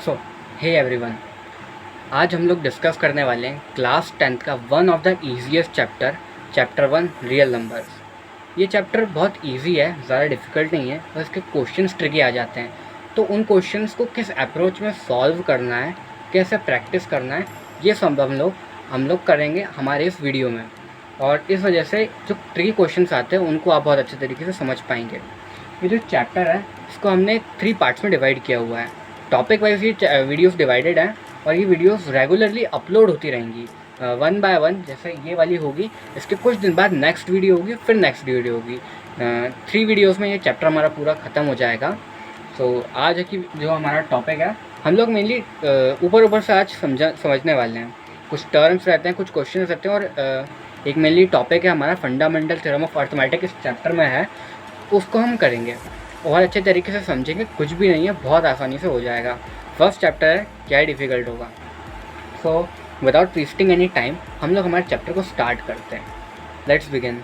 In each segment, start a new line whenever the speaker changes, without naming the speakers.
सो hey everyone, आज हम लोग डिस्कस करने वाले हैं क्लास 10th का one of the easiest chapter 1 real numbers. ये चैप्टर बहुत इजी है, ज़्यादा डिफ़िकल्ट नहीं है और इसके क्वेश्चंस ट्रिकी आ जाते हैं। तो उन क्वेश्चंस को किस अप्रोच में सॉल्व करना है, कैसे प्रैक्टिस करना है, ये सब हम लोग करेंगे हमारे इस वीडियो में। और इस वजह से जो ट्रिकी क्वेश्चंस आते हैं उनको आप बहुत अच्छे तरीके से समझ पाएंगे। ये जो चैप्टर है इसको हमने 3 पार्ट्स में डिवाइड किया हुआ है। टॉपिक वाइज ये वीडियोस डिवाइडेड हैं और ये वीडियोस रेगुलरली अपलोड होती रहेंगी 1 बाय 1। जैसे ये वाली होगी, इसके कुछ दिन बाद नेक्स्ट वीडियो होगी, फिर नेक्स्ट वीडियो होगी। 3 वीडियोस में ये चैप्टर हमारा पूरा ख़त्म हो जाएगा। तो आज की जो हमारा टॉपिक है, हम लोग मेनली ऊपर से आज समझने वाले हैं। कुछ टर्म्स रहते हैं, कुछ क्वेश्चन रहते हैं और एक मेनली टॉपिक है हमारा फंडामेंटल थ्योरम ऑफ अर्थमेटिक इस चैप्टर में है, उसको हम करेंगे। बहुत अच्छे तरीके से समझेंगे, कुछ भी नहीं है, बहुत आसानी से हो जाएगा। फर्स्ट चैप्टर है, क्या डिफ़िकल्ट होगा। So without wasting any time हम लोग हमारे चैप्टर को स्टार्ट करते हैं। Let's begin.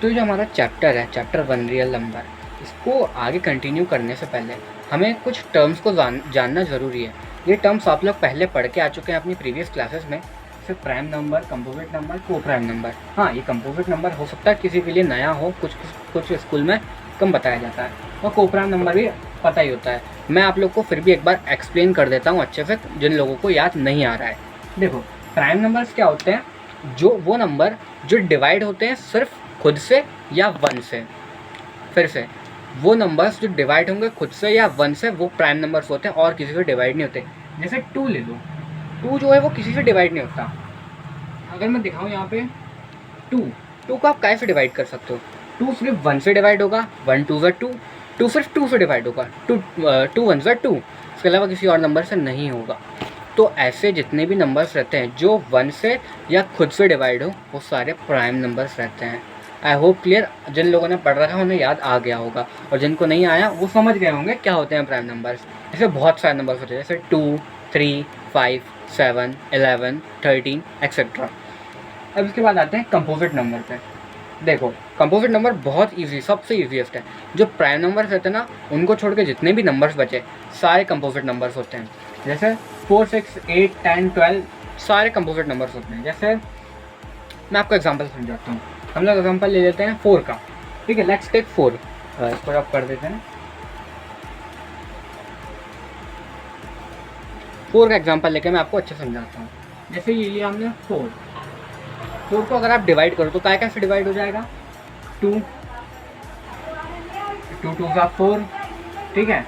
तो जो हमारा चैप्टर है, चैप्टर 1 रियल नंबर, इसको आगे कंटिन्यू करने से पहले हमें कुछ टर्म्स को जानना ज़रूरी है। ये टर्म्स आप लोग पहले पढ़ के आ चुके हैं अपनी प्रीवियस क्लासेस में, जैसे प्राइम नंबर, कंपोजिट नंबर, को प्राइम नंबर। हाँ, ये कंपोजिट नंबर हो सकता है किसी के लिए नया हो, कुछ स्कूल में कम बताया जाता है, और को प्राइम नंबर भी पता ही होता है। मैं आप लोग को फिर भी एक बार एक्सप्लेन कर देता हूँ अच्छे से, जिन लोगों को याद नहीं आ रहा है। देखो, प्राइम नंबर्स क्या होते हैं? वो नंबर जो डिवाइड होते हैं सिर्फ खुद से या 1 से। फिर से, वो नंबर्स जो डिवाइड होंगे खुद से या 1 से, वो प्राइम नंबर्स होते हैं और किसी से डिवाइड नहीं होते। जैसे 2 ले लो, 2 जो है वो किसी से डिवाइड नहीं होता। अगर मैं दिखाऊँ यहाँ पे 2 को आप कैसे डिवाइड कर सकते हो? 2 सिर्फ 1 से डिवाइड होगा, 1 2 2, 2 सिर्फ 2 से डिवाइड होगा, 2 1 2, इसके अलावा किसी और नंबर से नहीं होगा। तो ऐसे जितने भी नंबर्स रहते हैं जो 1 से या खुद से डिवाइड हो, वो सारे प्राइम नंबर्स रहते हैं। I hope clear. जिन लोगों ने पढ़ रखा है उन्हें याद आ गया होगा, और जिनको नहीं आया वो समझ गए होंगे क्या होते हैं प्राइम नंबर्स। ऐसे बहुत सारे नंबर्स होते हैं, जैसे 2 3 5 7 11 13 एक्सेट्रा। अब इसके बाद आते हैं कंपोजिट नंबर पे। देखो, कंपोजिट नंबर बहुत इजी, सबसे इजीएस्ट है। जो प्राइम नंबर्स रहते हैं ना, उनको छोड़ के जितने भी नंबर्स बचे सारे कंपोजिट नंबर्स होते हैं। जैसे 4 6 8 10 12 सारे कंपोजिट नंबर्स होते हैं। जैसे मैं आपको एग्जांपल समझाता हूँ। हम लोग एग्जांपल ले लेते हैं 4 का, ठीक है। लेट्स टेक 4, इसको आप कर देते हैं। 4 का एग्जांपल लेके मैं आपको अच्छे समझाता हूँ। जैसे ये लिया हमने 4 को अगर आप डिवाइड करो तो क्या कैसे डिवाइड हो जाएगा? 2 2 2 का 4, ठीक है।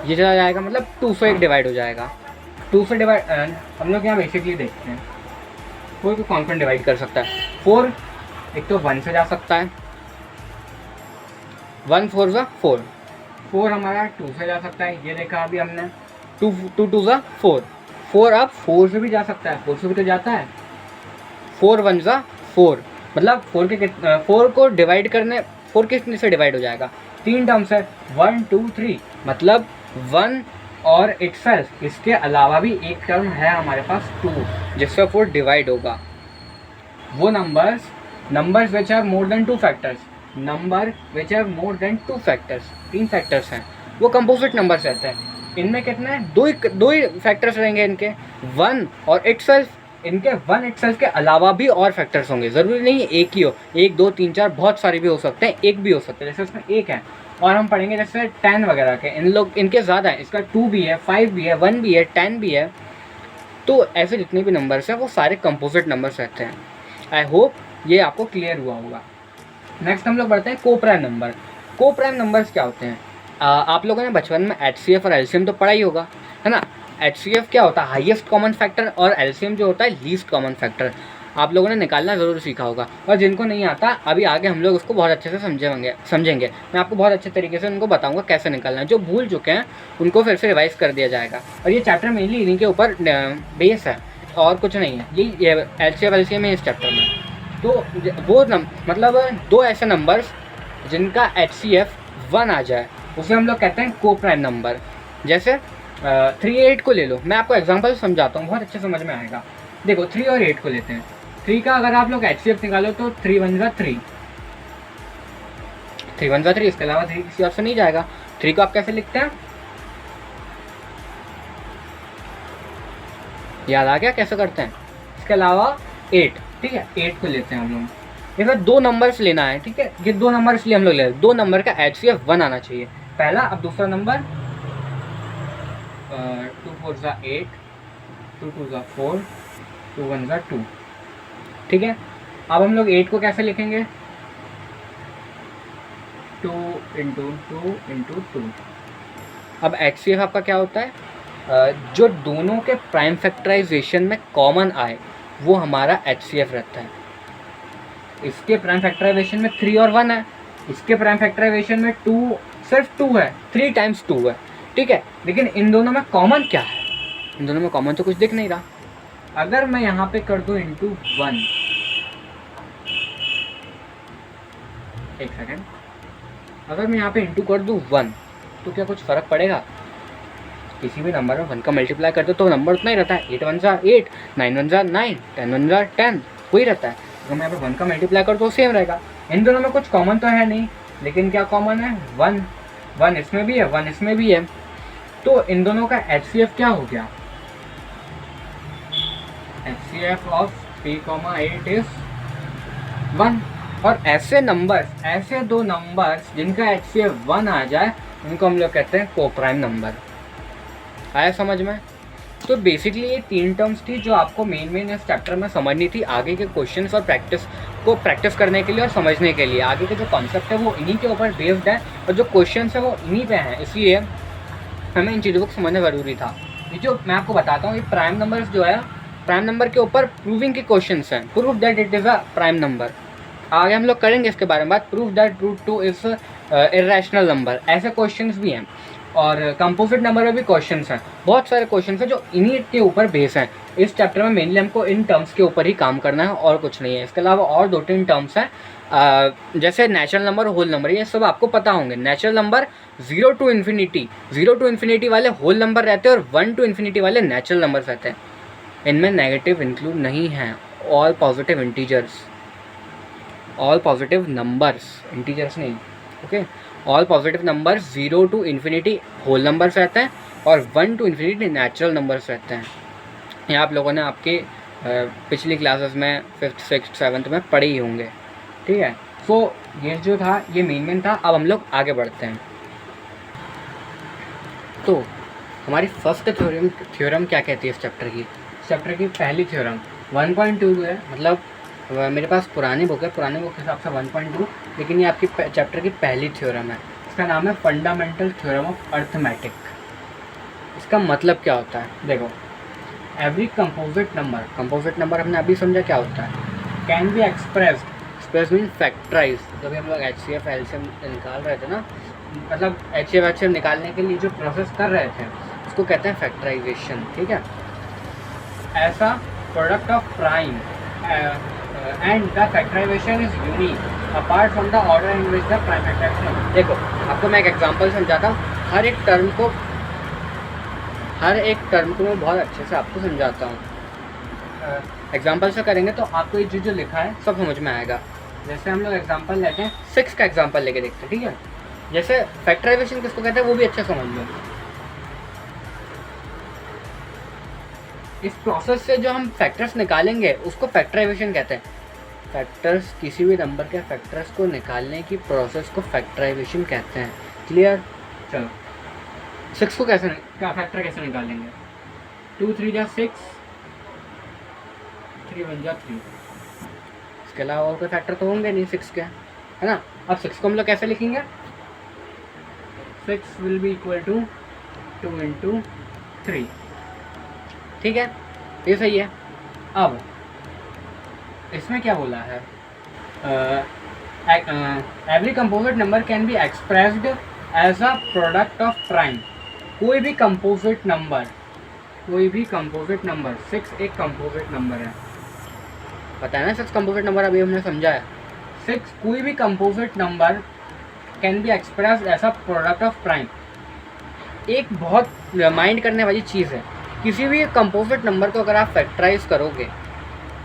ये चला जाएगा, मतलब 2 से 1 डिवाइड हो जाएगा। 2 से डिवाइड हम लोग यहाँ बेसिकली देखते हैं 4 को कौन कौन डिवाइड कर सकता है। 4 एक तो 1 से जा सकता है, 1 4 ज़ा 4, 4 हमारा 2 से जा सकता है, ये देखा अभी हमने। 2 2 ज़ा 4, 4 अब 4 से भी जा सकता है, 4 से भी तो जाता है। 4 1 ज़ा 4, मतलब 4 को डिवाइड करने, 4 कितने से डिवाइड हो जाएगा? 3 टर्म्स है, 1 2 3, मतलब 1 और इटसेल्फ, इसके अलावा भी एक टर्म है हमारे पास 2, जिससे 4 डिवाइड होगा। वो numbers which have more than 2 factors, number which have more than 2 factors, 3 factors हैं, वो कंपोजिट नंबर्स रहते हैं। इनमें कितने हैं? दो ही फैक्टर्स रहेंगे इनके, 1 और इटसेल्फ। इनके 1 इटसेल्फ के अलावा भी और फैक्टर्स होंगे, ज़रूरी नहीं है एक ही हो, 1 2 3 4, बहुत सारे भी हो सकते हैं, एक भी हो सकते हैं। जैसे इसमें 1 है, और हम पढ़ेंगे जैसे 10 वगैरह के, इनके ज़्यादा है, इसका 2 भी है, 5 भी है, 1 भी है, 10 भी है। तो ऐसे जितने भी नंबर्स हैं वो सारे कंपोजिट नंबर्स रहते हैं। आई होप ये आपको क्लियर हुआ होगा। नेक्स्ट हम लोग बढ़ते हैं को प्राइम नंबर। को प्राइम नंबर्स क्या होते हैं? आप लोगों ने बचपन में HCF और LCM तो पढ़ा ही होगा, है ना। HCF क्या होता है? हाईएस्ट कॉमन फैक्टर, और LCM जो होता है लीस्ट कॉमन फैक्टर। आप लोगों ने निकालना ज़रूर सीखा होगा, और जिनको नहीं आता अभी आगे हम लोग उसको बहुत अच्छे से समझेंगे। मैं आपको बहुत अच्छे तरीके से उनको बताऊंगा कैसे निकालना है। जो भूल चुके हैं उनको फिर से रिवाइज कर दिया जाएगा, और ये चैप्टर मेनली इन्हीं के ऊपर बेस है और कुछ नहीं है। ये LCF LCM है इस चैप्टर में। तो वो मतलब 2 ऐसे नंबर्स जिनका HCF 1 आ जाए, उसे हम लोग कहते हैं को प्राइम नंबर। जैसे 3 8 को ले लो, मैं आपको एग्जांपल समझाता हूँ, बहुत अच्छे समझ में आएगा। देखो 3 और 8 को लेते हैं। 3 का अगर आप लोग HCF निकालो तो 3 1 ज़ा 3, 3 1 ज़ा 3, इसके अलावा 3 किसी और से नहीं जाएगा। 3 को आप कैसे लिखते हैं? याद आ गया कैसे करते हैं? इसके अलावा 8, ठीक है, 8 को लेते हैं हम लोग। इसमें 2 नंबर्स लेना है, ठीक है, ये 2 नंबर इसलिए हम लोग ले रहे हैं, 2 नंबर का HCF 1 आना चाहिए पहला। अब दूसरा नंबर 2 4 ज़ा 8, 2 2 ज़ा 4, 2 1 ज़ा 2, ठीक है। अब हम लोग 8 को कैसे लिखेंगे? 2 इंटू 2 इंटू 2। अब HCF आपका क्या होता है? जो दोनों के प्राइम फैक्टराइजेशन में कॉमन आए वो हमारा HCF रहता है। इसके प्राइम फैक्टराइजेशन में 3 और 1 है, इसके प्राइम फैक्टराइजेशन में 2, सिर्फ 2 है, 3 टाइम्स 2 है, ठीक है। लेकिन इन दोनों में कॉमन क्या है? इन दोनों में कॉमन तो कुछ दिख नहीं रहा। अगर मैं यहाँ पे कर दूँ इंटू 1, एक सेकेंड, अगर मैं यहाँ पे इंटू कर दूँ 1 तो क्या कुछ फ़र्क पड़ेगा? किसी भी नंबर में 1 का मल्टीप्लाई करते तो नंबर उतना ही रहता है, 8 1 ज़ा 8, 9 1 ज़ा 9, 10 1 ज़ा 10, वही रहता है। अगर मैं यहाँ पे 1 का मल्टीप्लाई कर तो सेम रहेगा। इन दोनों में कुछ कॉमन तो है नहीं, लेकिन क्या कॉमन है? 1, 1 इसमें भी है, 1 इसमें भी है, तो इन दोनों का HCF क्या हो गया? HCF of 3,8 is 1। और ऐसे नंबर्स, ऐसे 2 नंबर्स जिनका HCF 1 आ जाए उनको हम लोग कहते हैं कोप्राइम नंबर। आया समझ में? तो बेसिकली ये 3 टर्म्स थी जो आपको मेन इस चैप्टर में समझनी थी आगे के क्वेश्चंस और प्रैक्टिस करने के लिए और समझने के लिए। आगे के जो कॉन्सेप्ट है वो इन्हीं के ऊपर बेस्ड है और जो क्वेश्चंस है वो इन्हीं पे हैं, इसलिए हमें इन चीज़ों को समझना ज़रूरी था। ये जो मैं आपको बताता हूँ, ये प्राइम नंबर्स जो है, प्राइम नंबर के ऊपर प्रूविंग के क्वेश्चंस हैं। Prove that it is a prime number, आगे हम लोग करेंगे इसके बारे में बात। Prove that root 2 is irrational number, ऐसे क्वेश्चंस भी हैं। और कंपोजिट नंबर में भी क्वेश्चंस हैं, बहुत सारे क्वेश्चंस हैं जो इन्हीं के ऊपर बेस हैं। इस चैप्टर में मेनली हमको इन टर्म्स के ऊपर ही काम करना है और कुछ नहीं है। इसके अलावा और 2-3 टर्म्स हैं, जैसे नेचुरल नंबर, होल नंबर, ये सब आपको पता होंगे। नेचुरल नंबर 0 टू इन्फिनिटी वाले होल नंबर रहते हैं और 1 टू इन्फिनिटी वाले नेचुरल नंबर रहते हैं। इनमें नेगेटिव इंक्लूड नहीं है। All positive integers, all positive numbers, integers नहीं, okay. All positive numbers 0 to infinity whole numbers रहते हैं और 1 टू इन्फिनिटी नेचुरल नंबर्स रहते हैं। ये आप लोगों ने आपके पिछली क्लासेस में 5th 6th 7th में पढ़े ही होंगे, ठीक है। सो ये जो था ये मेन था। अब हम लोग आगे बढ़ते हैं। तो हमारी फर्स्ट थ्योरम क्या कहती है इस चैप्टर की? चैप्टर की पहली थ्योरम 1.2 है, मतलब मेरे पास पुरानी बुक है, पुरानी बुक के हिसाब से 1.2, लेकिन ये आपकी चैप्टर की पहली थ्योरम है। इसका नाम है फंडामेंटल थ्योरम ऑफ अर्थमेटिक। इसका मतलब क्या होता है? देखो, एवरी कंपोजिट नंबर हमने अभी समझा क्या होता है। Can be express mean factorise. जब हम लोग HCF LCM निकाल रहे थे ना, मतलब HCF LCM निकालने के लिए जो प्रोसेस कर रहे थे उसको कहते हैं फैक्टराइजेशन, ठीक है। ऐसा product of prime and the factorization is unique apart from the order in which the prime factorization। देखो, आपको मैं एक एग्जांपल समझाता हूँ। हर एक टर्म को मैं बहुत अच्छे से आपको समझाता हूँ। एग्जांपल से करेंगे तो आपको ये जो लिखा है सब समझ में आएगा। जैसे हम लोग एग्जांपल लेते हैं, 6 का एग्जांपल लेके देखते हैं, ठीक है। जैसे फैक्टराइजेशन किसको कहते हैं वो भी अच्छा समझ लो। इस प्रोसेस से जो हम फैक्टर्स निकालेंगे उसको फैक्टराइजेशन कहते हैं। फैक्टर्स, किसी भी नंबर के फैक्टर्स को निकालने की प्रोसेस को फैक्टराइजेशन कहते हैं। क्लियर? चलो, 6 को फैक्टर कैसे निकालेंगे? 2 3 जा 6, 3 1 जा 3। इसके अलावा और कोई फैक्टर तो होंगे नहीं 6 के, है ना। अब 6 को हम लोग कैसे लिखेंगे? 6 will be equal to 2 into 3, ठीक है, ये सही है। अब इसमें क्या बोला है? Every composite number can be expressed as a product of prime. कोई भी कंपोजिट नंबर 6 एक कंपोजिट नंबर है, पता है ना। 6 कंपोजिट नंबर अभी हमने समझा है। 6 कोई भी composite number can be expressed as a product of prime. एक बहुत माइंड करने वाली चीज़ है, किसी भी कंपोजिट नंबर को अगर आप फैक्टराइज करोगे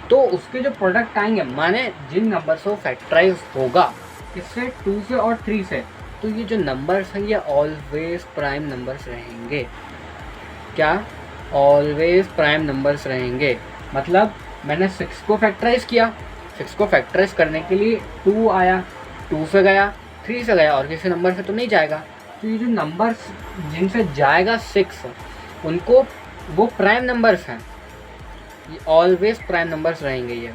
तो उसके जो प्रोडक्ट आएंगे, माने जिन नंबर से वो फैक्टराइज होगा, इससे 2 से और 3 से, तो ये जो नंबर्स हैं ये ऑलवेज प्राइम नंबर्स रहेंगे। क्या? ऑलवेज प्राइम नंबर्स रहेंगे। मतलब मैंने 6 को फैक्टराइज किया, 6 को फैक्टराइज करने के लिए 2 आया, 2 से गया, 3 से गया और किसी नंबर से तो नहीं जाएगा। तो ये जो नंबर्स जिनसे जाएगा 6 उनको वो प्राइम नंबर्स हैं, ये ऑलवेज प्राइम नंबर्स रहेंगे। ये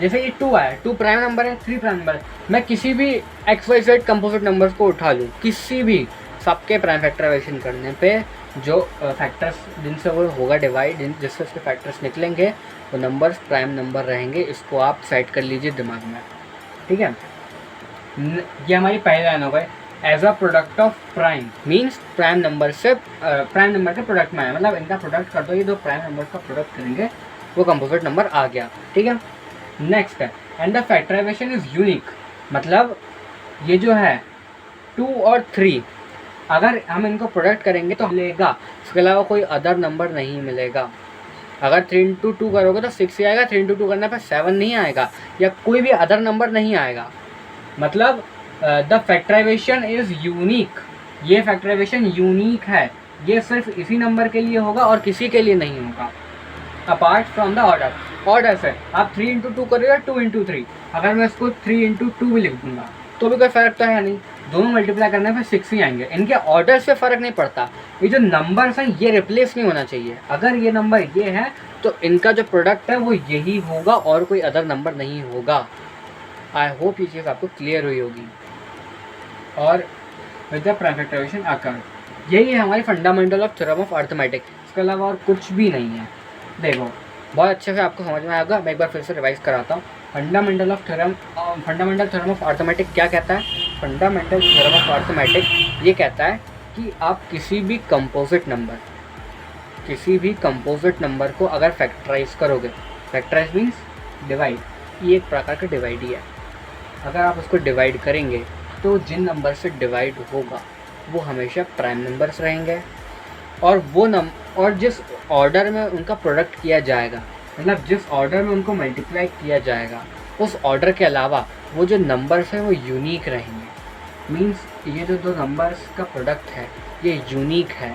जैसे ये 2 आया, 2 प्राइम नंबर है, 3 प्राइम नंबर है। मैं किसी भी XYZ कंपोजिट नंबर्स को उठा लूँ, किसी भी, सबके प्राइम फैक्टराइजेशन करने पे जो फैक्टर्स जिनसे वो होगा डिवाइड, जिससे उसके फैक्टर्स निकलेंगे वो नंबर्स प्राइम नंबर रहेंगे। इसको आप सेट कर लीजिए दिमाग में, ठीक है। ये हमारी पहली लाइन हो गई। As a product of prime means prime number से प्राइम नंबर के प्रोडक्ट में आया, मतलब इनका प्रोडक्ट कर दो, ये दो प्राइम नंबर का प्रोडक्ट करेंगे वो कंपोजिट नंबर आ गया, ठीक है। नेक्स्ट है and the factorisation is unique, मतलब ये जो है 2 और 3 अगर हम इनको प्रोडक्ट करेंगे तो मिलेगा, इसके अलावा कोई अदर नंबर नहीं मिलेगा। अगर 3 इंटू 2 करोगे तो 6 ही आएगा, 3 इंटू 2 करने पर 7 नहीं आएगा या कोई भी अदर नंबर नहीं आएगा। मतलब द फैक्टराइजेशन इज यूनिक, ये फैक्टराइजेशन यूनिक है, ये सिर्फ इसी नंबर के लिए होगा और किसी के लिए नहीं होगा apart from the order. Order से आप 3 इंटू 2 करोगे 2 इंटू 3, अगर मैं इसको 3 इंटू 2 भी लिख दूंगा तो भी कोई फ़र्क तो है नहीं, दोनों मल्टीप्लाई करने पर 6 ही आएंगे। इनके ऑर्डर से फ़र्क नहीं पड़ता, ये जो नंबर्स हैं ये रिप्लेस नहीं होना चाहिए। अगर ये नंबर ये है तो इनका जो प्रोडक्ट है वो यही होगा और कोई अदर नंबर नहीं होगा। आई होप ये चीज़ आपको क्लियर हुई होगी। और विद द प्राइम फैक्टराइजेशन अकर, यही है हमारी fundamental of theorem of arithmetic, इसके अलावा और कुछ भी नहीं है। देखो बहुत अच्छे से आपको समझ में आएगा, मैं एक बार फिर से रिवाइज कराता हूँ। फंडामेंटल थ्योरम ऑफ अर्थमेटिक क्या कहता है? फंडामेंटल थ्योरम ऑफ अर्थमेटिक ये कहता है कि आप किसी भी कंपोजिट नंबर को अगर फैक्टराइज करोगे, फैक्टराइज मीन्स डिवाइड, ये एक प्रकार का डिवाइड ही है। अगर आप उसको डिवाइड करेंगे तो जिन नंबर से डिवाइड होगा वो हमेशा प्राइम नंबर्स रहेंगे और और जिस ऑर्डर में उनका प्रोडक्ट किया जाएगा, मतलब जिस ऑर्डर में उनको मल्टीप्लाई किया जाएगा उस ऑर्डर के अलावा वो जो नंबर्स हैं वो यूनिक रहेंगे। मींस ये जो दो नंबर्स का प्रोडक्ट है ये यूनिक है,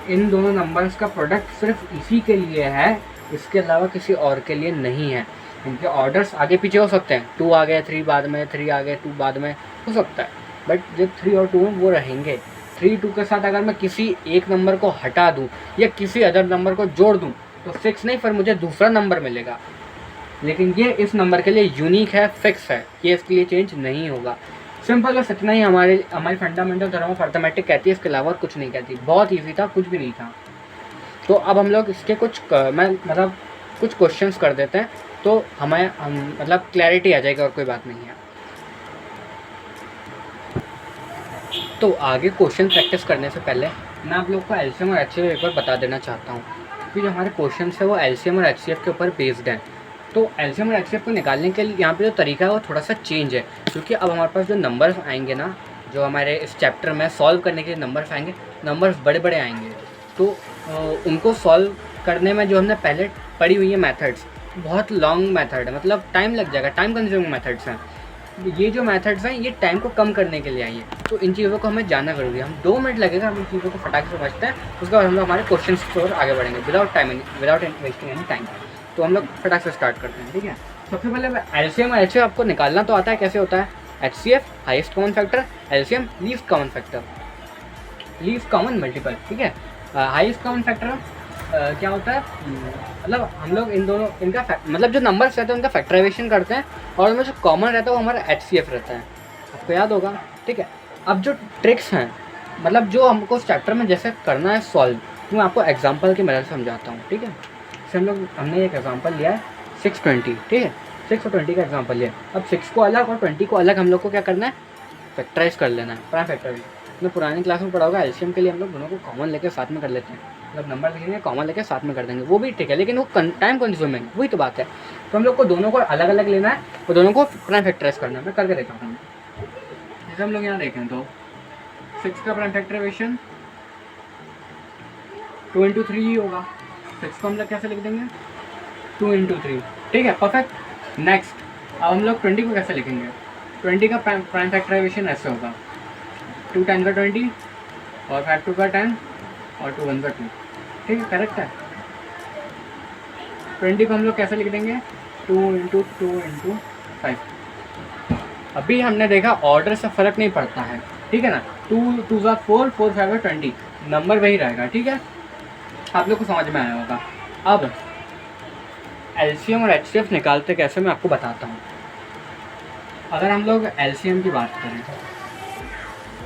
इन दोनों नंबर्स का प्रोडक्ट सिर्फ इसी के लिए है, इसके अलावा किसी और के लिए नहीं है। इनके ऑर्डर्स आगे पीछे हो सकते हैं, 2 आ गए 3 बाद में, 3 आ गए 2 बाद में, हो सकता है, बट जो 3 और 2 हैं वो रहेंगे। 3 2 के साथ अगर मैं किसी एक नंबर को हटा दूं या किसी अदर नंबर को जोड़ दूं तो 6 नहीं, फिर मुझे दूसरा नंबर मिलेगा, लेकिन ये इस नंबर के लिए यूनिक है, फिक्स है, ये इसके लिए चेंज नहीं होगा। सिंपल बस इतना ही हमारी फंडामेंटल थ्योरम ऑफ अर्थमेटिक कहती है, इसके अलावा कुछ नहीं कहती। बहुत ईजी था, कुछ भी नहीं था। तो अब हम लोग इसके कुछ क्वेश्चंस कर देते हैं तो मतलब क्लैरिटी आ जाएगी और कोई बात नहीं है। तो आगे क्वेश्चन प्रैक्टिस करने से पहले मैं आप लोग को एलसीएम और एचसीएफ एक बार बता देना चाहता हूँ कि जो हमारे क्वेश्चन है वो एलसीएम और एचसीएफ के ऊपर बेस्ड है। तो एलसीएम और एचसीएफ को निकालने के लिए यहाँ पे जो तरीका है वो थोड़ा सा चेंज है, क्योंकि अब हमारे पास जो नंबर्स आएंगे ना, जो हमारे इस चैप्टर में सॉल्व करने के लिए नंबर्स आएंगे, नंबर्स बड़े बड़े आएंगे। तो उनको सॉल्व करने में जो हमने पहले पढ़ी हुई है मेथड्स, बहुत लॉन्ग मेथड है, मतलब टाइम लग जाएगा, टाइम कंज्यूमिंग मेथड्स हैं। ये जो मेथड्स हैं ये टाइम को कम करने के लिए आई है, तो इन चीज़ों को हमें जानना जरूरी है। हम 2 मिनट लगेगा, हम इन चीज़ों को फटाक से समझते हैं, उसके बाद हम लोग हमारे क्वेश्चन की ओर आगे बढ़ेंगे विदाउट वेस्टिंग एनी टाइम। तो हम लोग फटाक से स्टार्ट करते हैं, ठीक है। सबसे पहले एलसीएम और एचसीएफ आपको निकालना तो आता है, कैसे होता है? HCF highest common factor, LCM least common factor, least common multiple, ठीक है। हाईएस्ट कॉमन फैक्टर क्या होता है? मतलब हम लोग इन दोनों मतलब जो नंबर्स रहते हैं उनका फैक्टराइजेशन करते हैं और उनमें जो कॉमन रहता है वो हमारा HCF रहता है, आपको याद होगा, ठीक है। अब जो ट्रिक्स हैं, मतलब जो हमको उस चैप्टर में जैसे करना है सॉल्व, तो मैं आपको एग्जांपल की मदद से समझाता हूँ, ठीक है। जैसे हमने एक एग्जांपल लिया है 620, ठीक है, 6 और 20 का एग्जांपल लिया। अब 6 को अलग और 20 को अलग हम लोग को क्या करना है? फैक्टराइज कर लेना है, प्राइम फैक्टराइज। मैं पुरानी क्लास में पढ़ा होगा, एलसीएम के लिए हम लोग दोनों को कॉमन लेकर साथ में कर लेते हैं, मतलब नंबर लिखेंगे कॉमन लेके साथ में कर देंगे, वो भी ठीक है, लेकिन वो टाइम कंज्यूमिंग, वही तो बात है। तो हम लोग को दोनों को अलग अलग लेना है और दोनों को प्राइम फैक्टराइज करना है। मैं करके देखता हूँ। जैसे हम लोग यहाँ देखें तो 6 का प्राइम फैक्टराइजेशन 2 इंटू 3 ही होगा। 6 को हम लोग कैसे लिख देंगे? 2 इंटू 3, ठीक है, परफेक्ट। नेक्स्ट, अब हम लोग 20 को कैसे लिखेंगे? 20 का प्राइम फैक्टराइजेशन ऐसे होगा, 2 10 का 20 और 5 2 का 10 और 2 1 का 2, ठीक है, करेक्ट है। 20 को हम लोग कैसे लिख देंगे, 2 × 5। अभी हमने देखा ऑर्डर से फ़र्क नहीं पड़ता है, ठीक है ना। 2 2 ज़ा 4, 4 5 20, नंबर वही रहेगा, ठीक है। आप लोग को समझ में आया होगा। अब एलसीएम और एचसीएफ निकालते कैसे, मैं आपको बताता हूँ। अगर हम लोग एलसीएम की बात करें,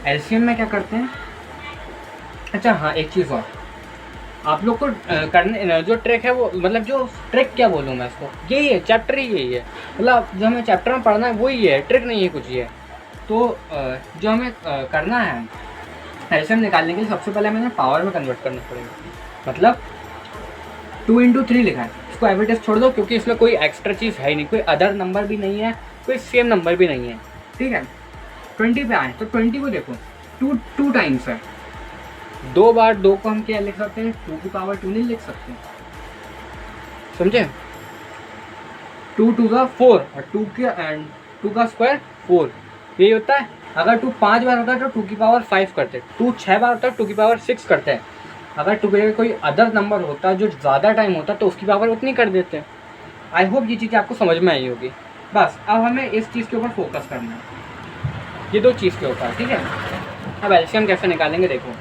एलसीएम में क्या करते हैं, अच्छा हाँ एक चीज़ और, आप लोग को करने जो ट्रिक है वो, मतलब जो ट्रिक क्या बोलूँ मैं इसको, यही है, चैप्टर ही यही है, मतलब जो हमें चैप्टर में पढ़ना है वही है, ट्रिक नहीं है कुछ ये। तो जो हमें करना है एलसीएम निकालने के लिए, सबसे पहले हमें पावर में कन्वर्ट करना पड़ेगा। मतलब 2 × 3 लिखा है, इसको एज इट इज छोड़ दो, क्योंकि इसमें कोई एक्स्ट्रा चीज़ है ही नहीं, कोई अदर नंबर भी नहीं है, कोई सेम नंबर भी नहीं है, ठीक है। 20 पे आए तो 20 को देखो, 2 टाइम्स है, 2 बार 2 को हम क्या लिख सकते हैं, 2 की पावर 2 नहीं लिख सकते, समझे। 2 2 ज़ा 4 और 2 का स्क्वायर 4, यही होता है। अगर 2 5 बार होता है तो 2 की पावर 5 करते, 2 6 बार होता है 2 की पावर 6 करते हैं। अगर 2 के कोई अदर नंबर होता है जो ज़्यादा टाइम होता है तो उसकी पावर उतनी कर देते हैं। आई होप ये चीज़ें आपको समझ में आई होगी। बस अब हमें इस चीज़ के ऊपर फोकस करना है, ये 2 चीज़ के ऊपर, ठीक है। अब एलसीएम कैसे निकालेंगे, देखो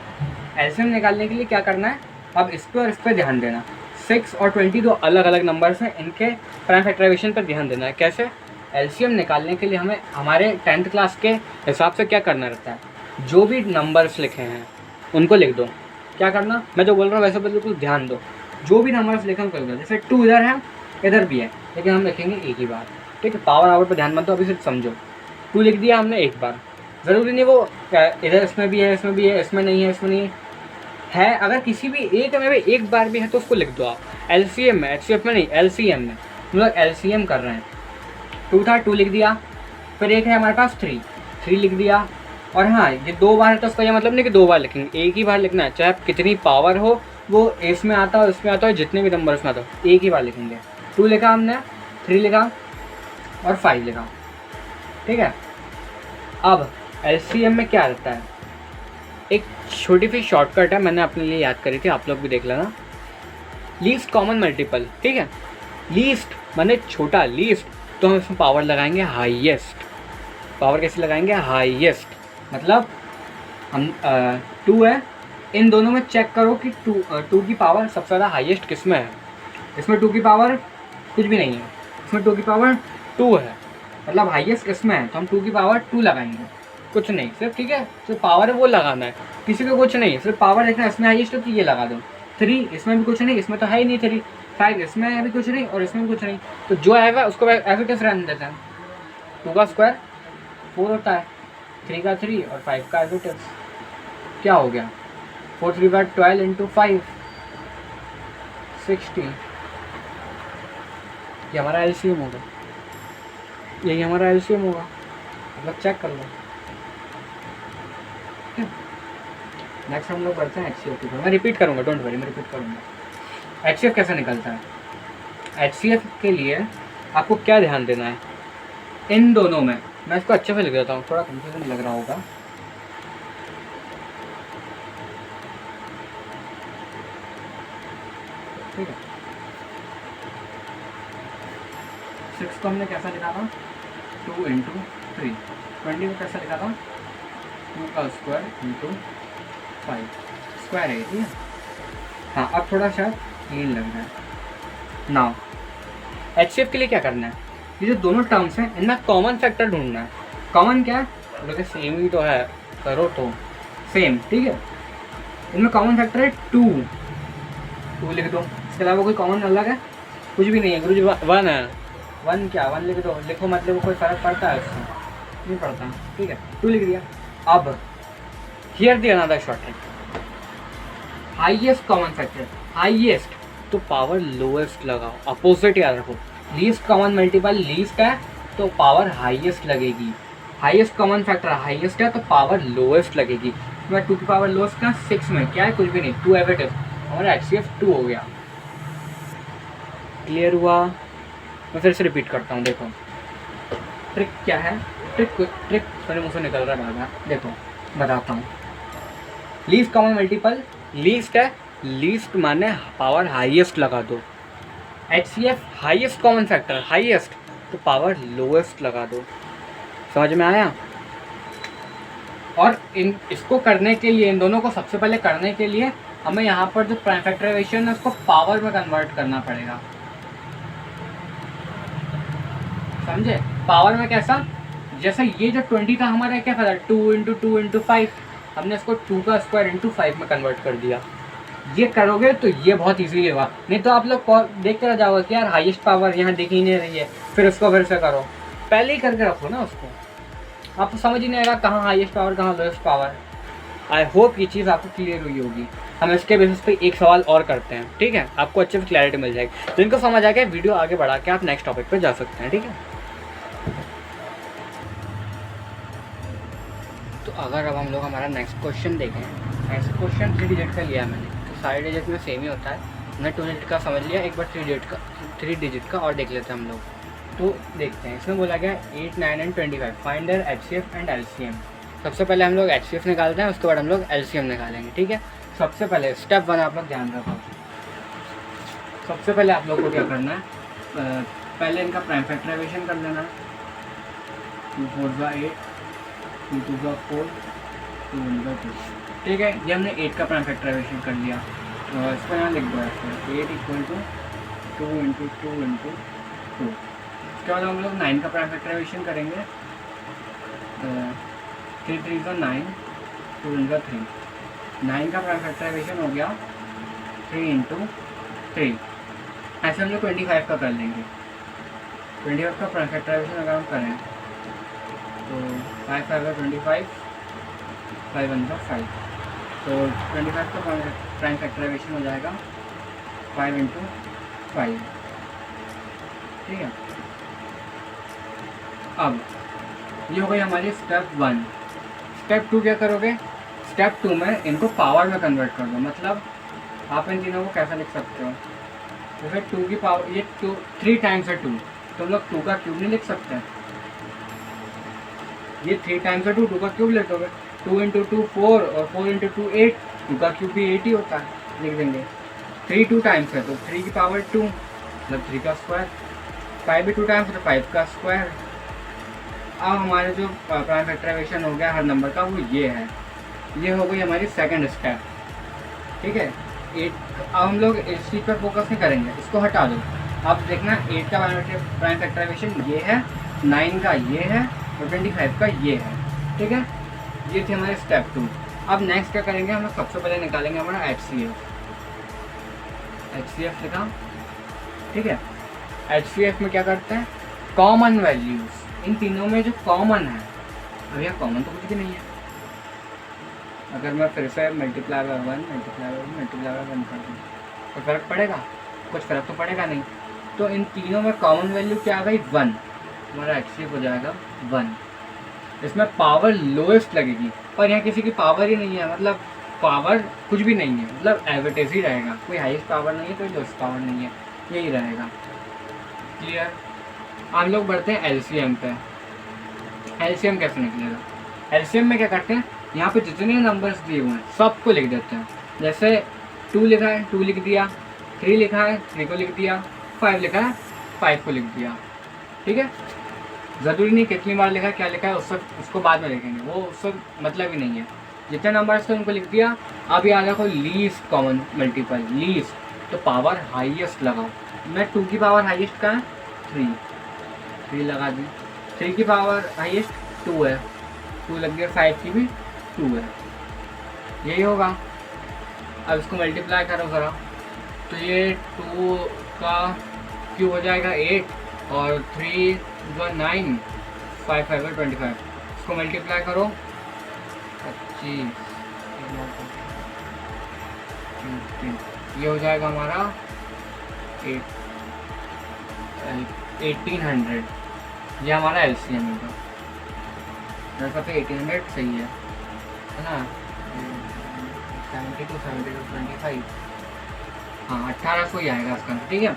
एलसीएम निकालने के लिए क्या करना है, अब इस पर और इस पर ध्यान देना। 6 और 20 दो अलग अलग नंबर्स हैं, इनके प्राइम फैक्टराइजेशन पर ध्यान देना है। कैसे, एलसीएम निकालने के लिए हमें हमारे 10th क्लास के हिसाब से क्या करना रहता है, जो भी नंबर्स लिखे हैं उनको लिख दो। क्या करना, मैं जो बोल रहा हूँ वैसे बिल्कुल ध्यान दो, जो भी नंबर्स लिखे उनको लिख दो। जैसे 2 इधर है इधर भी है, लेकिन हम लिखेंगे एक ही बार, ठीक है। पावर आवर पर ध्यान मत दो, अभी सिर्फ समझो। 2 लिख दिया हमने एक बार, ज़रूरी नहीं वो इधर इसमें भी है, इसमें भी है, इसमें नहीं है, इसमें नहीं है। अगर किसी भी एक में भी एक बार भी है तो उसको लिख दो आप। एलसीएम में, एचसीएफ में नहीं, एलसीएम में हम लोग एलसीएम कर रहे हैं। 2 था, 2 लिख दिया, फिर एक है हमारे पास 3 लिख दिया। और हाँ, ये 2 बार है तो उसका ये मतलब नहीं कि 2 बार लिखेंगे, एक ही बार लिखना है, चाहे कितनी पावर हो, वो इसमें आता हो इसमें आता हो, जितने भी नंबर उसमें आता हो, एक ही बार लिखेंगे। 2 लिखा हमने, 3 लिखा और 5 लिखा, ठीक है। अब एलसीएम में क्या रहता है, एक छोटी सी शॉर्टकट है, मैंने अपने लिए याद करी थी, आप लोग भी देख लेना। लीस्ट कॉमन मल्टीपल, ठीक है। लीस्ट माने छोटा, लीस्ट, तो हम इसमें पावर लगाएंगे हाईएस्ट। पावर कैसे लगाएंगे, हाईएस्ट, मतलब हम 2 है, इन दोनों में चेक करो कि 2 की पावर सबसे ज़्यादा हाईएस्ट किस में है। इसमें 2 की पावर कुछ भी नहीं है, इसमें 2 की पावर 2 है, मतलब हाईएस्ट इसमें है, तो हम 2 की पावर 2 लगाएंगे, कुछ नहीं, सिर्फ, ठीक है, सिर्फ पावर है वो लगाना है, किसी को कुछ नहीं, सिर्फ पावर देखना, इसमें हाईएस्ट हो तो ये लगा दो। 3 इसमें भी कुछ नहीं, इसमें तो है ही नहीं 3, 5 इसमें भी कुछ नहीं और इसमें भी कुछ नहीं, तो जो आएगा उसको एज इट इज रहने देते हैं। 2 का स्क्वायर 4 होता है, 3 का 3 और 5 का एज इट इज, क्या हो गया, 4 3 का 12 × 5 60, ये हमारा एलसीएम होगा, यही हमारा एलसीएम होगा, मतलब चेक कर लो। नेक्स्ट हम लोग बढ़ते हैं एचसीएफ के ऊपर, मैं रिपीट करूँगा, डोंट वरी, मैं रिपीट करूँगा। एचसीएफ कैसे निकलता है, एचसीएफ के लिए आपको क्या ध्यान देना है, इन दोनों में, मैं इसको अच्छे से लिख देता हूँ, थोड़ा कंफ्यूजन लग रहा होगा। ठीक है, 6 को हमने कैसा लिखा था, 2 × 3, 20 को कैसा लिखा था, 2 का स्क्वायर × 5, स्क्वायर है, ठीक है। हाँ, अब थोड़ा शायद क्लीन लग रहा है। नाउ एचसीएफ के लिए क्या करना है, ये जो दोनों टर्म्स हैं इनमें कॉमन फैक्टर ढूंढना है। कॉमन क्या है, बोले सेम ही तो है, करो तो सेम, ठीक है। इनमें कॉमन फैक्टर है 2 लिख दो, इसके अलावा कोई कॉमन अलग है कुछ भी नहीं है, गुरुजी 1 है, 1 क्या 1 लिख दो, लिखो मतलब कोई फ़र्क पड़ता है उससे, नहीं पड़ता, ठीक है। 2 लिख दिया। अब here the another short trick, highest common factor, highest तो पावर लोएस्ट लगाओ, अपोजिट याद रखो। लीस्ट कॉमन मल्टीपल लीस्ट है तो पावर हाईएस्ट लगेगी, हाईएस्ट कॉमन फैक्टर हाईएस्ट है तो पावर लोएस्ट लगेगी। मैं 2 की पावर लोएस्ट का 6 में क्या है, कुछ भी नहीं, 2 एव इट इज, हमारा एचसीएफ 2 हो गया। क्लियर हुआ, मैं फिर से रिपीट करता हूँ, देखो ट्रिक क्या है, ट्रिक मेरे मुँह से निकल रहा है बार बार, देखो बताता हूँ। लीस्ट कॉमन मल्टीपल लीस्ट है, लीस्ट माने पावर हाईएस्ट लगा दो। HCF highest common factor, highest, तो पावर लोएस्ट लगा दो। समझ में आया? और इसको करने के लिए, इन दोनों को सबसे पहले करने के लिए हमें यहाँ पर जो प्राइम फैक्टराइजेशन है उसको पावर में कन्वर्ट करना पड़ेगा। समझे? पावर में कैसा? जैसे ये जो 20 था हमारा क्या था, 2 इंटू 2 इंटू 5, हमने इसको 2 का स्क्वायर इंटू 5 में कन्वर्ट कर दिया। ये करोगे तो ये बहुत ईजी होगा। नहीं तो आप लोग देख कर जाओगे कि यार हाईएस्ट पावर यहाँ दिख ही नहीं रही है, फिर उसको फिर से करो। पहले ही करके रखो ना उसको, आपको समझ ही नहीं आएगा कहाँ हाईएस्ट पावर कहाँ लोएस्ट पावर। आई होप ये चीज़ आपको क्लियर हुई होगी। हम इसके बेसिस पे एक सवाल और करते हैं, ठीक है? आपको अच्छे से क्लैरिटी मिल जाएगी। तो इनको समझ आ गया, वीडियो आगे बढ़ा के आप नेक्स्ट टॉपिक पे जा सकते हैं, ठीक है? तो अगर अब हम लोग हमारा नेक्स्ट क्वेश्चन देखें, नेक्स्ट क्वेश्चन 3 डिजिट का लिया है मैंने, तो सारे डिजिट में सेम ही होता है। मैंने 2 डिजिट का समझ लिया, एक बार 3 डिजिट का और देख लेते हैं हम लोग। तो देखते हैं, इसमें बोला गया 8, 9 and 25 find their HCF and LCM। सबसे पहले हम लोग HCF निकालते हैं, उसके बाद हम लोग LCM निकालेंगे, ठीक है? सबसे पहले स्टेप 1 आप लोग ध्यान रखो। सबसे पहले आप लोग को क्या करना है, पहले इनका प्राइम फैक्टराइजेशन कर लेना है। 2 4 8, 2 2 4, 2 1 2, ठीक है? ये हमने 8 का प्राइम फैक्टराइजेशन कर लिया। इसको यहाँ लिख दो, 8 इक्वल टू 2 इंटू 2 इंटू 2। उसके बाद हम लोग 9 का प्राइम फैक्टराइजेशन करेंगे। 3 3 का 9, 2 इनका 3। 9 का प्राइम फैक्टराइजेशन हो गया 3 इंटू 3। ऐसे हम लोग 25 का कर लेंगे। 25 का प्राइम फैक्टराइजेशन अगर हम करें तो 5 5 25, 5 1 5, तो 25 का प्राइम फैक्टराइजेशन हो जाएगा 5 इंटू 5, ठीक है? अब ये हो गई हमारी स्टेप 1। स्टेप 2 क्या करोगे? स्टेप 2 में इनको पावर में कन्वर्ट कर दो। मतलब आप इन तीनों को कैसा लिख सकते हो, जैसे 2 की पावर, ये 3 टाइम्स है 2, तो हम लोग 2 का क्यूब नहीं लिख सकते? ये 3 टाइम्स है 2 का क्यूब लिख दोगे। 2 इंटू 2 4 और 4 इंटू 2 8, 2 का क्यूब भी 8 ही होता है, लिख देंगे। 3 2 टाइम्स है तो 3 की पावर 2, मतलब 3 का स्क्वायर। 5 भी 2 टाइम्स है तो 5 का स्क्वायर। अब हमारे जो प्राइम फैक्टराइजेशन हो गया हर नंबर का, वो ये है। ये हो गई हमारी सेकंड स्टेप, ठीक है? 8, अब हम लोग इस चीज़ पर फोकस नहीं करेंगे, इसको हटा दो। अब देखना 8 का प्राइम फैक्टराइजेशन ये है, 9 का ये है और 25 का ये है, ठीक है? ये थी हमारे स्टेप 2। अब नेक्स्ट क्या करेंगे, हम लोग सबसे पहले निकालेंगे हमारा HCF। HCF लिखा, ठीक है? HCF में क्या करते हैं, कॉमन वैल्यूज़। इन तीनों में जो कॉमन है, अब यह कॉमन तो कुछ भी नहीं है। अगर मैं फिर से मल्टीप्लाई बाय 1 कर दूँ तो फ़र्क पड़ेगा? कुछ फ़र्क तो पड़ेगा नहीं। तो इन तीनों में कॉमन वैल्यू क्या आ गई, 1। हमारा HCF हो जाएगा 1। इसमें पावर लोएस्ट लगेगी, पर यहाँ किसी की पावर ही नहीं है, मतलब पावर कुछ भी नहीं है, मतलब एवरेज ही रहेगा। कोई हाईएस्ट पावर नहीं है, कोई लोएस्ट पावर नहीं है, यही रहेगा। क्लियर? हम लोग बढ़ते हैं LCM पे। LCM कैसे निकलेगा? LCM में क्या करते हैं, यहाँ पे जितने नंबर्स दिए हुए हैं सबको लिख देते हैं। जैसे 2 लिखा है 2 लिख दिया, 3 लिखा है 3 को लिख दिया, 5 लिखा है 5 को लिख दिया, ठीक है? ज़रूरी नहीं कितनी बार लिखा है, क्या लिखा है, उसको बाद में लिखेंगे, वो उससे मतलब ही नहीं है। जितने नंबर्स थे उनको लिख दिया। अब याद रखो लीस्ट कॉमन मल्टीपल, लीस्ट, तो पावर हाईएस्ट लगाओ। मैं 2 की पावर हाईएस्ट का है 3 लगा दी। 3 की पावर हाईएस्ट 2 है, 2 लग गया। 5 की भी 2 है, यही होगा। अब इसको मल्टीप्लाई करो ज़रा, तो ये 2 का क्यूब हो जाएगा 8 और 3 9, 5 5 25। इसको मल्टीप्लाई करो 25, ये हो जाएगा हमारा 1800। ये हमारा LCM होगा। मेरे पे 1800 सही है ना? 72 25, हाँ 1800 ही आएगा इसका, ठीक है?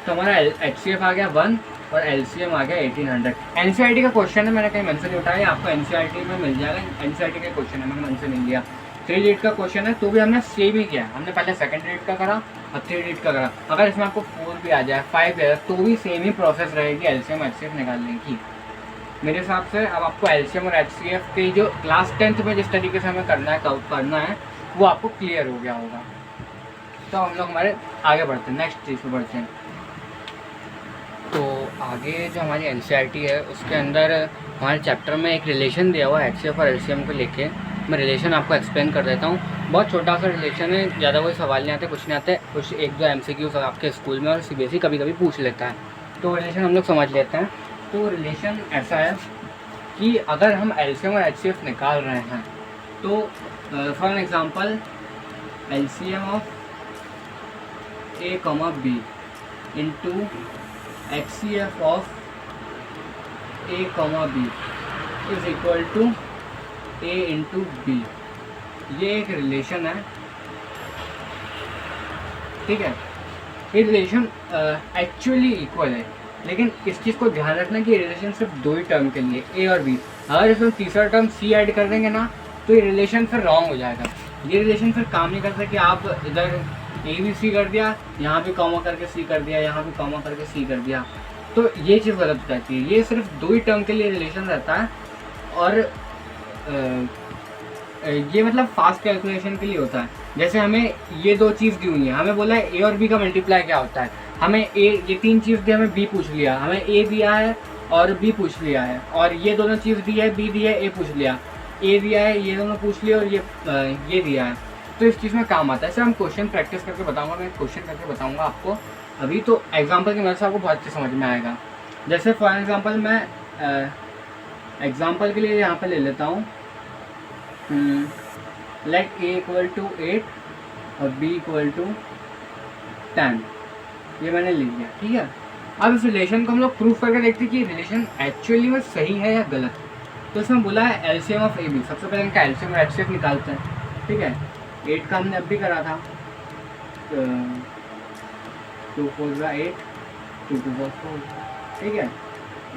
तो हमारा HCF आ गया 1 और LCM आ गया 1800। NCERT का क्वेश्चन है, मैंने कहीं मेंशन नहीं उठाया, आपको NCERT में मिल जाएगा। NCERT का क्वेश्चन है, मैंने मेंशन नहीं लिया। 3 डिजिट का क्वेश्चन है तो भी हमने सेम ही किया, हमने पहले सेकंड डिजिट का करा और 3 डिजिट का करा। अगर इसमें आपको 4 भी आ जाए, 5 भी आ जाए, तो भी सेम ही प्रोसेस रहेगी एलसीएम एचसीएफ निकालने की मेरे हिसाब से। अब आपको एलसीएम और एचसीएफ की जो क्लास 10th में जिस तरीके से हमें करना है वो आपको क्लियर हो गया होगा। तो हम लोग हमारे आगे बढ़ते हैं, नेक्स्ट चीज़ पे बढ़ते हैं। तो आगे जो हमारी एनसीईआरटी है उसके अंदर हमारे चैप्टर में एक रिलेशन दिया हुआ है एचसीएफ और एलसीएम को लेके। मैं रिलेशन आपको एक्सप्लेन कर देता हूँ। बहुत छोटा सा रिलेशन है, ज़्यादा कोई सवाल नहीं आते, कुछ नहीं आते, कुछ 1-2 एमसीक्यूज आपके स्कूल में और सीबीएसई कभी कभी पूछ लेता है। तो रिलेशन हम लोग समझ लेते हैं। तो रिलेशन ऐसा है कि अगर हम एलसीएम और एचसीएफ निकाल रहे हैं तो for example LCM of A comma B into HCF of A comma B is equal to A into B. ये एक रिलेशन है, ठीक है। ये रिलेशन एक्चुअली इक्वल है, लेकिन इस चीज़ को ध्यान रखना कि रिलेशन सिर्फ 2 ही टर्म के लिए ए और बी। अगर इसमें तीसरा टर्म सी ऐड कर देंगे ना तो ये रिलेशन फिर रॉन्ग हो जाएगा। ये रिलेशन फिर काम नहीं करता कि आप इधर ए बी सी कर दिया, यहाँ भी कॉमा करके सी कर दिया, यहाँ भी कॉमा करके सी कर दिया, तो ये चीज़ गलत हो जाती है। ये सिर्फ 2 ही टर्म के लिए रिलेशन रहता है और ये मतलब फास्ट कैलकुलेशन के लिए होता है। जैसे हमें ये 2 चीज़ दी हुई है, हमें बोला है ए और बी का मल्टीप्लाई क्या होता है, हमें ए, ये 3 चीज़ दी, हमें बी पूछ लिया, हमें ए दिया है और बी पूछ लिया है, और ये दोनों चीज़ दी है, बी दी है, ए पूछ लिया, ए दिया है, ये दोनों पूछ लिया और ये दिया है। तो इस चीज़ में काम आता है। ऐसे हम क्वेश्चन प्रैक्टिस करके बताऊँगा, मैं क्वेश्चन करके बताऊँगा आपको अभी। तो एग्जाम्पल की मदद से आपको बहुत अच्छे समझ में आएगा। जैसे फॉर एग्जाम्पल मैं एग्जाम्पल के लिए यहाँ पर ले लेता हूँ, लेट ए इक्वल टू 8 और बी इक्वल टू 10। ये मैंने लिख दिया, ठीक है। अब इस रिलेशन को हम लोग प्रूफ करके देखते हैं कि रिलेशन एक्चुअली में सही है या गलत। तो इसमें बोला है एलसीएम ऑफ ए बी। सबसे पहले इनका एलसीएम और एचसीएफ निकालते हैं, ठीक है। 8 का हमने अब भी करा था, 2 4 का 8, 2 2 4, ठीक है।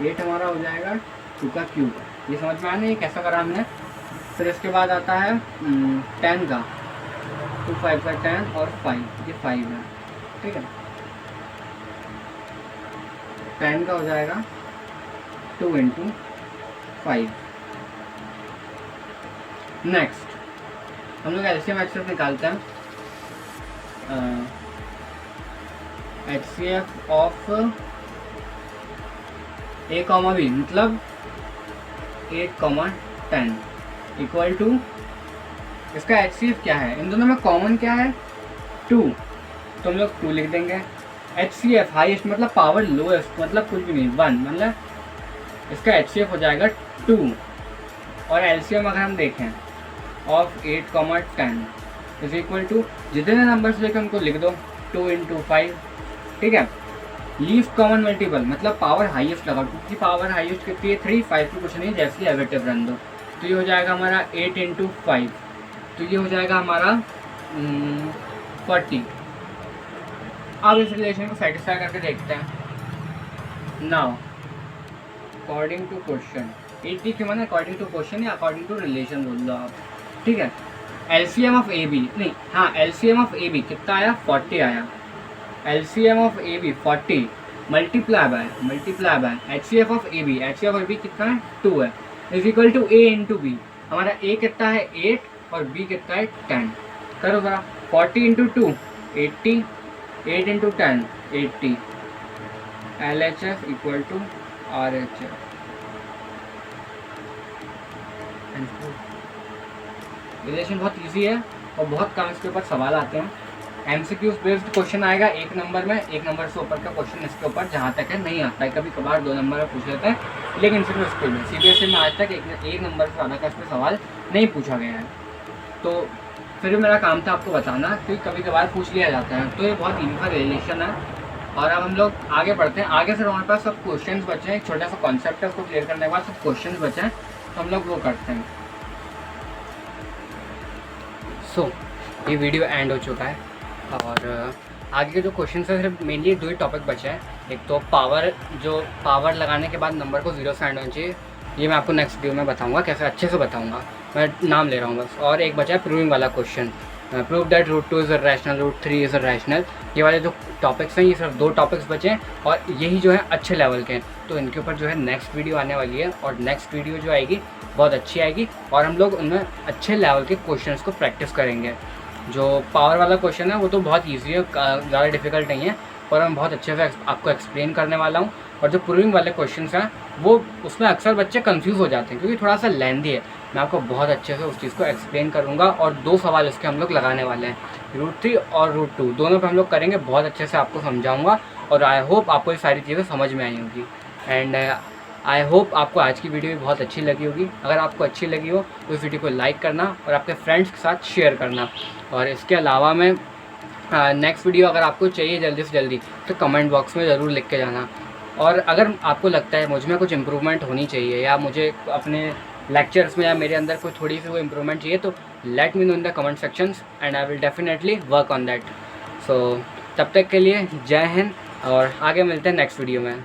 8 हमारा हो जाएगा 2 का क्यूब। ये समझ में आया ना ये कैसा करा हमने। फिर इसके बाद आता है 10 का, 2 5 का 10 और 5, ये 5 है, ठीक है। 10 का हो जाएगा 2 इंटू 5। नेक्स्ट हम लोग एलसीएम एचसीएफ निकालते हैं। HCF of A comma B मतलब 8 कॉमा 10 इक्वल टू, इसका एचसीएफ क्या है, इन दोनों में कॉमन क्या है 2, तो हम लोग 2 लिख देंगे। एचसीएफ हाईएस्ट मतलब पावर लोएस्ट मतलब कुछ भी नहीं 1, मतलब इसका एचसीएफ हो जाएगा 2। और एलसीएम अगर हम देखें of 8 comma 10 is equal to, जितने नंबर्स लेकर उनको लिख दो 2 इंटू 5, ठीक है। लीस्ट कॉमन मल्टीपल मतलब पावर हाईएस्ट लगा, क्योंकि पावर हाईएस्ट कितनी है 3, 5 की कुछ नहीं, जैसे एवेटिव रन दो। तो ये हो जाएगा हमारा 8 इंटू 5, तो ये हो जाएगा हमारा 40। अब इस रिलेशन को सेटिस्फाई करके देखते हैं। नाउ अकॉर्डिंग टू क्वेश्चन, 80 क्यों मैंने अकॉर्डिंग टू क्वेश्चन या अकॉर्डिंग टू रिलेशन बोल दो आप, ठीक है। एलसीएम ऑफ ए बी, नहीं हाँ एलसीएम ऑफ ए बी कितना आया 40 आया। LCM of A B 40 multiply by HCF of A B, HCF of A B कितना है 2 है, is equal to A into B. हमारा ए कितना है 8 और बी कितना है 10। करो ज़रा 40 into 2 80, 8 into 10 80, LHF equal to RHF। Relation बहुत इजी है और बहुत कम इसके ऊपर सवाल आते हैं। एमसीक्यूज बेस्ड क्वेश्चन आएगा 1 नंबर में, 1 नंबर से ऊपर का क्वेश्चन इसके ऊपर जहाँ तक है नहीं आता है, कभी कभार 2 नंबर में पूछ लेते हैं, लेकिन सिर्फ स्कूल में सीबीएसई में आज तक 1 नंबर से ज़्यादा का इसमें सवाल नहीं पूछा गया है। तो फिर मेरा काम था आपको बताना कि कभी कभार पूछ लिया जाता है। तो ये बहुत ईजी का रिलेशन है। और अब हम लोग आगे बढ़ते हैं। आगे फिर हमारे पास सब क्वेश्चन बचे हैं, एक छोटा सा कॉन्सेप्ट है, उसको क्लियर करने के बाद सब क्वेश्चन बचे हैं, तो हम लोग वो करते हैं। सो ये वीडियो एंड हो चुका है और आगे के जो क्वेश्चन है सिर्फ मेनली 2 ही टॉपिक बचे हैं। एक तो पावर, जो पावर लगाने के बाद नंबर को 0 से एंड होना चाहिए, ये मैं आपको नेक्स्ट वीडियो में बताऊंगा, कैसे अच्छे से बताऊंगा। मैं नाम ले रहा हूँ बस। और एक बचा है प्रूविंग वाला question, prove that root 2 is rational, root 3 is rational. ये वाले जो टॉपिक्स हैं, ये सिर्फ 2 टॉपिक्स बचे हैं और यही जो है अच्छे लेवल के हैं। तो इनके ऊपर जो है नेक्स्ट वीडियो आने वाली है और नेक्स्ट वीडियो जो आएगी बहुत अच्छी आएगी और हम लोग उनमें अच्छे लेवल के क्वेश्चंस को प्रैक्टिस करेंगे। जो पावर वाला क्वेश्चन है वो तो बहुत ईजी है, ज़्यादा डिफिकल्ट नहीं है और मैं बहुत अच्छे से आपको एक्सप्लेन करने वाला हूँ। और जो प्रूविंग वाले क्वेश्चंस हैं वो उसमें अक्सर बच्चे कंफ्यूज हो जाते हैं क्योंकि थोड़ा सा लेंदी है। मैं आपको बहुत अच्छे से उस चीज़ को एक्सप्लेन करूँगा और 2 सवाल इसके हम लोग लगाने वाले हैं, रूट 3 और रूट 2 दोनों पे हम लोग करेंगे। बहुत अच्छे से आपको समझाऊँगा और आई होप आपको ये सारी चीज़ें समझ में आई होगी। एंड आई होप आपको आज की वीडियो भी बहुत अच्छी लगी होगी। अगर आपको अच्छी लगी हो तो इस वीडियो को लाइक करना और आपके फ्रेंड्स के साथ शेयर करना। और इसके अलावा में नेक्स्ट वीडियो अगर आपको चाहिए जल्दी से जल्दी तो कमेंट बॉक्स में ज़रूर लिख के जाना। और अगर आपको लगता है मुझ में कुछ इम्प्रूवमेंट होनी चाहिए या मुझे अपने लेक्चर्स में या मेरे अंदर कोई थोड़ी सी वो इम्प्रूवमेंट चाहिए तो let me know in the comment sections and I will definitely work on that. So तब तक के लिए जय हिंद और आगे मिलते हैं नेक्स्ट वीडियो में।